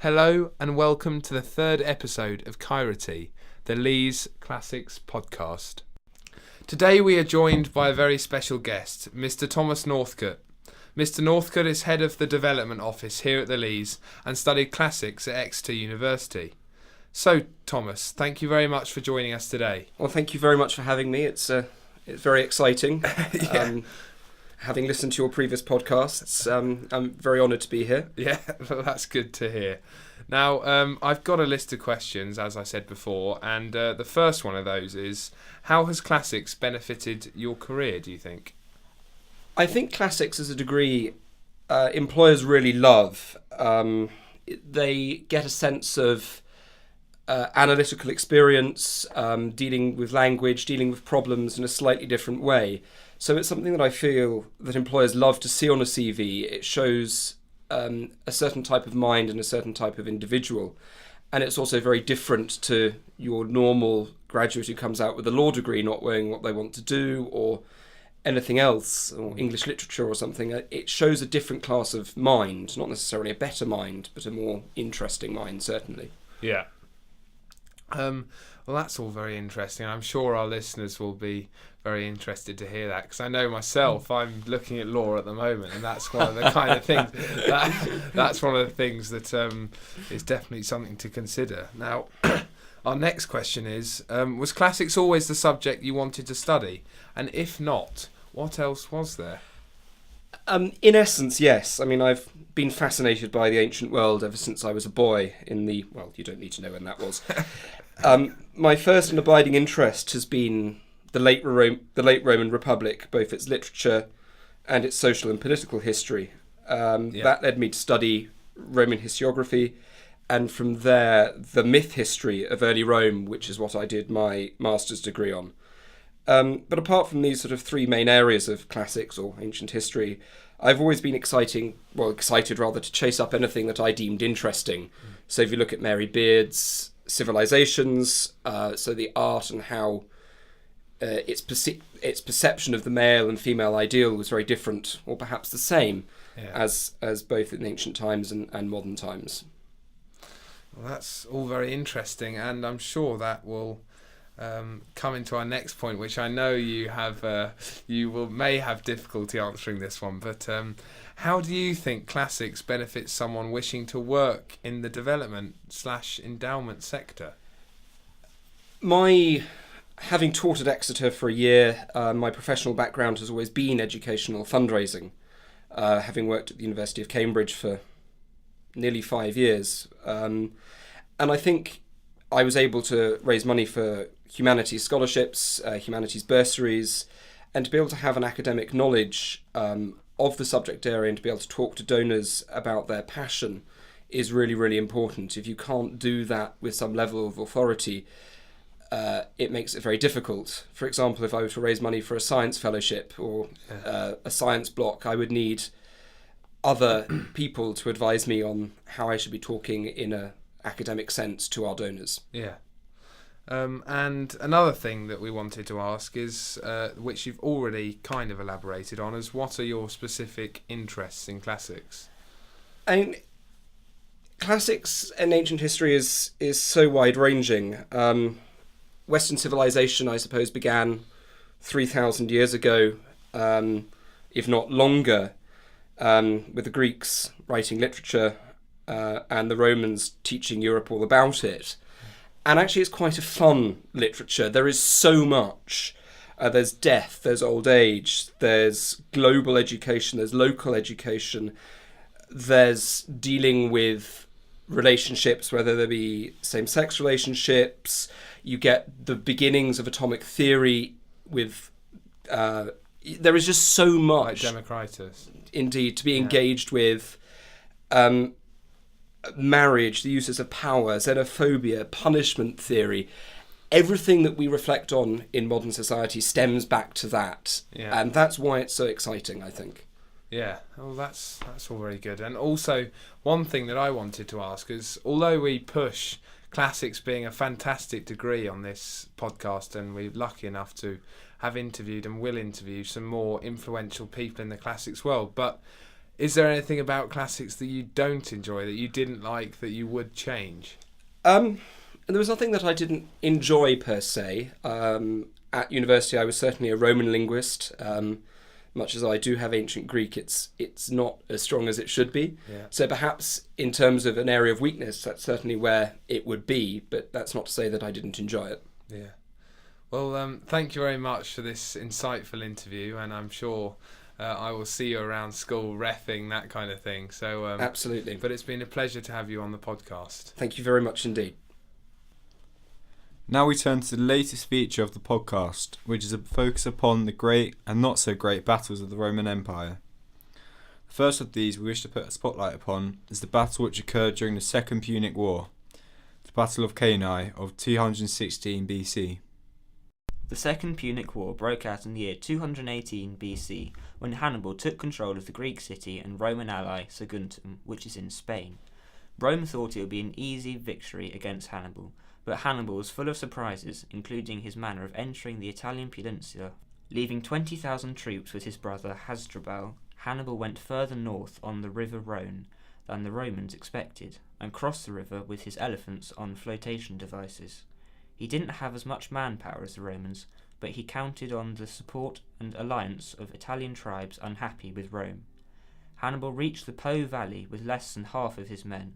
Hello and welcome to the third episode of Kyrity, the Leys Classics podcast. Today we are joined by a very special guest, Mr. Thomas Northcote. Mr. Northcote is head of the development office here at the Leys and studied classics at Exeter University. So, Thomas, thank you very much for joining us today. Well, thank you very much for having me. It's very exciting. Yeah. Having listened to your previous podcasts, I'm very honoured to be here. Yeah, well, that's good to hear. Now, I've got a list of questions, as I said before, and the first one of those is, how has classics benefited your career, do you think? I think classics as a degree employers really love. They get a sense of analytical experience, dealing with language, dealing with problems in a slightly different way. So it's something that I feel that employers love to see on a CV. It shows a certain type of mind and a certain type of individual. And it's also very different to your normal graduate who comes out with a law degree not knowing what they want to do or anything else, or English literature or something. It shows a different class of mind, not necessarily a better mind, but a more interesting mind, certainly. Yeah. Well, that's all very interesting. I'm sure our listeners will be very interested to hear that, because I know myself, I'm looking at law at the moment, and that's one of the kind of things that's one of the things that is definitely something to consider. Now, our next question is: was classics always the subject you wanted to study? And if not, what else was there? In essence, yes. I mean, I've been fascinated by the ancient world ever since I was a boy. Well, you don't need to know when that was. My first and abiding interest has been the late Roman Republic, both its literature and its social and political history. That led me to study Roman historiography, and from there, the myth history of early Rome, which is what I did my master's degree on. But apart from these sort of three main areas of classics or ancient history, I've always been excited to chase up anything that I deemed interesting. So if you look at Mary Beard's Civilizations, so the art and how its perception of the male and female ideal was very different, or perhaps the same, as both in ancient times and modern times. Well, that's all very interesting, and I'm sure that will come into our next point, which I know you have. May have difficulty answering this one, but how do you think classics benefits someone wishing to work in the development/endowment sector? Having taught at Exeter for a year, my professional background has always been educational fundraising. Having worked at the University of Cambridge for nearly 5 years, and I think I was able to raise money for humanities scholarships, humanities bursaries, and to be able to have an academic knowledge of the subject area and to be able to talk to donors about their passion is really, really important. If you can't do that with some level of authority, it makes it very difficult. For example, if I were to raise money for a science fellowship or a science block, I would need other people to advise me on how I should be talking in a academic sense to our donors. Yeah. And another thing that we wanted to ask is, which you've already kind of elaborated on, is what are your specific interests in classics? I mean, classics and ancient history is so wide-ranging. Western civilization, I suppose, began 3,000 years ago, if not longer, with the Greeks writing literature and the Romans teaching Europe all about it. And actually it's quite a fun literature. There is so much. There's death, there's old age, there's global education, there's local education, there's dealing with relationships, whether they be same-sex relationships. You get the beginnings of atomic theory with... there is just so much... Like Democritus. Indeed, to be engaged with. Marriage, the uses of power, xenophobia, punishment theory. Everything that we reflect on in modern society stems back to that. Yeah. And that's why it's so exciting, I think. Yeah, well, that's all very good. And also, one thing that I wanted to ask is, although we push classics being a fantastic degree on this podcast, and we're lucky enough to have interviewed and will interview some more influential people in the classics world, but Is there anything about classics that you don't enjoy, that you didn't like, that you would change? There was nothing that I didn't enjoy per se. At university, I was certainly a Roman linguist. Much as I do have ancient Greek, it's not as strong as it should be. Yeah. So perhaps in terms of an area of weakness, that's certainly where it would be, but that's not to say that I didn't enjoy it. Yeah. Well, thank you very much for this insightful interview, and I'm sure I will see you around school reffing, that kind of thing. So Absolutely. But it's been a pleasure to have you on the podcast. Thank you very much indeed. Now we turn to the latest feature of the podcast, which is a focus upon the great and not so great battles of the Roman Empire. The first of these we wish to put a spotlight upon is the battle which occurred during the Second Punic War, the Battle of Cannae of 216 BC. The Second Punic War broke out in the year 218 BC, when Hannibal took control of the Greek city and Roman ally Saguntum, which is in Spain. Rome thought it would be an easy victory against Hannibal, but Hannibal was full of surprises, including his manner of entering the Italian peninsula. Leaving 20,000 troops with his brother Hasdrubal, Hannibal went further north on the river Rhone than the Romans expected, and crossed the river with his elephants on flotation devices. He didn't have as much manpower as the Romans, but he counted on the support and alliance of Italian tribes unhappy with Rome. Hannibal reached the Po Valley with less than half of his men.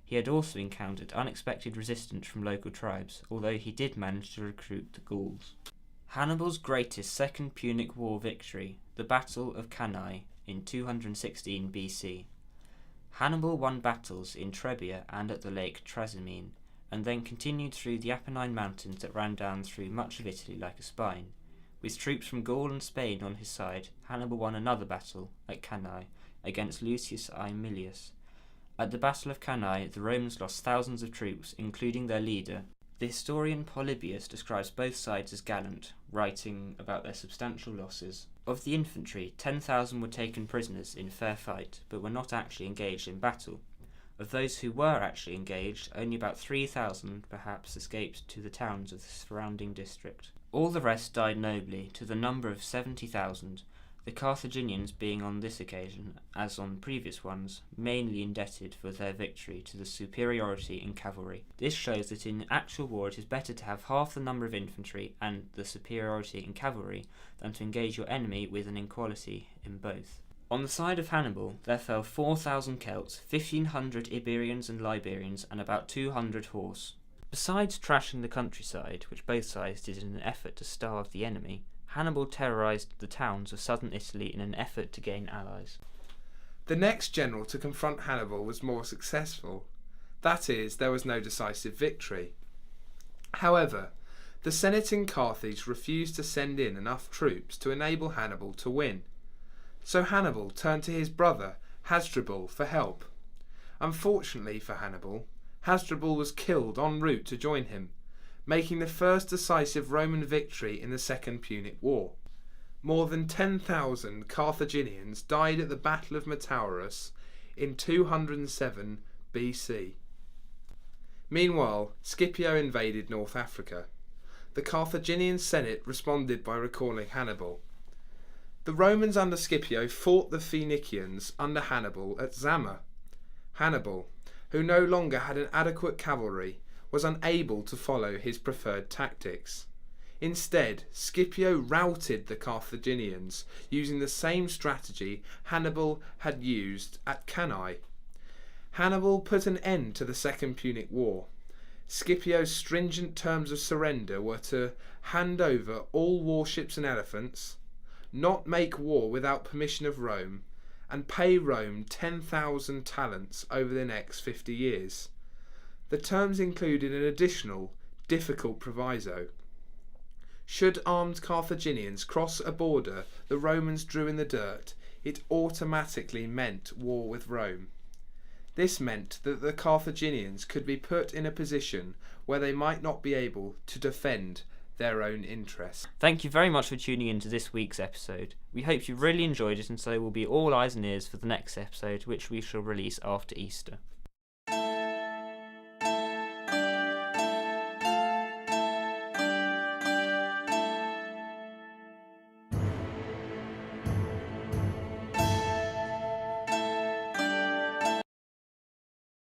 He had also encountered unexpected resistance from local tribes, although he did manage to recruit the Gauls. Hannibal's greatest Second Punic War victory, the Battle of Cannae in 216 BC. Hannibal won battles in Trebia and at the lake Trasimene, and then continued through the Apennine Mountains that ran down through much of Italy like a spine. With troops from Gaul and Spain on his side, Hannibal won another battle, at Cannae, against Lucius Aemilius. At the Battle of Cannae, the Romans lost thousands of troops, including their leader. The historian Polybius describes both sides as gallant, writing about their substantial losses. Of the infantry, 10,000 were taken prisoners in fair fight, but were not actually engaged in battle. Of those who were actually engaged, only about 3,000 perhaps escaped to the towns of the surrounding district. All the rest died nobly, to the number of 70,000, the Carthaginians being on this occasion, as on previous ones, mainly indebted for their victory to the superiority in cavalry. This shows that in actual war it is better to have half the number of infantry and the superiority in cavalry than to engage your enemy with an inequality in both. On the side of Hannibal, there fell 4,000 Celts, 1,500 Iberians and Liberians, and about 200 horse. Besides trashing the countryside, which both sides did in an effort to starve the enemy, Hannibal terrorised the towns of southern Italy in an effort to gain allies. The next general to confront Hannibal was more successful. That is, there was no decisive victory. However, the Senate in Carthage refused to send in enough troops to enable Hannibal to win. So Hannibal turned to his brother Hasdrubal for help. Unfortunately for Hannibal, Hasdrubal was killed en route to join him, making the first decisive Roman victory in the Second Punic War. More than 10,000 Carthaginians died at the Battle of Metaurus in 207 BC. Meanwhile, Scipio invaded North Africa. The Carthaginian Senate responded by recalling Hannibal. The Romans under Scipio fought the Phoenicians under Hannibal at Zama. Hannibal, who no longer had an adequate cavalry, was unable to follow his preferred tactics. Instead, Scipio routed the Carthaginians using the same strategy Hannibal had used at Cannae. Hannibal put an end to the Second Punic War. Scipio's stringent terms of surrender were to hand over all warships and elephants, not make war without permission of Rome, and pay Rome 10,000 talents over the next 50 years. The terms included an additional, difficult proviso. Should armed Carthaginians cross a border the Romans drew in the dirt, it automatically meant war with Rome. This meant that the Carthaginians could be put in a position where they might not be able to defend their own interests. Thank you very much for tuning in to this week's episode. We hope you really enjoyed it, and so will be all eyes and ears for the next episode, which we shall release after Easter.